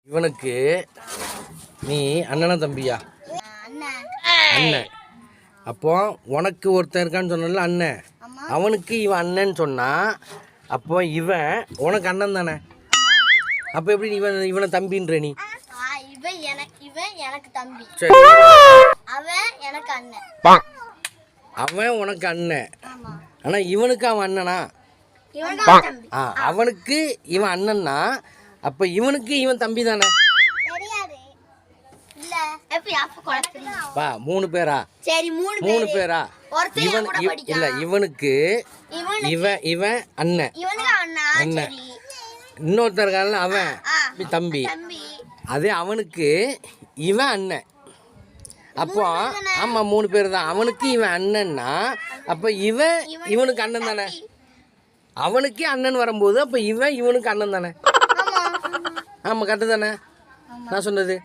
இவனுக்கு நீ அண்ணனா தம்பியா? அண்ணன். அப்போ உனக்கு ஒருத்தன் இருக்கான்னு சொன்னல அண்ணன், அவனுக்கு இவன் அண்ணன் சொன்னா அப்போ இவன் உனக்கு அண்ணன் தானே? அப்போ எப்படி இவனை தம்பின்ற நீ? சரி, அவன் உனக்கு அண்ணன், ஆனா இவனுக்கு அவன் அண்ணனா? அவனுக்கு இவன் அண்ணன்னா அப்ப இவனுக்கு இவன் தம்பி தானே? மூணு பேரா? மூணு பேரா? இவன் இல்ல, இவனுக்கு இவன் அண்ணன், அண்ணன். இன்னொருத்தர் இருக்கான்ல அவன் தம்பி, அதே அவனுக்கு இவன் அண்ணன். அப்போ ஆமா மூணு பேர் தான். அவனுக்கு இவன் அண்ணன்னா அப்ப இவனுக்கு அண்ணன் தானே? அவனுக்கே அண்ணன் வரும்போது அப்ப இவனுக்கு அண்ணன் தானே? ஆமா, கரெக்டு தானே நான் சொன்னது?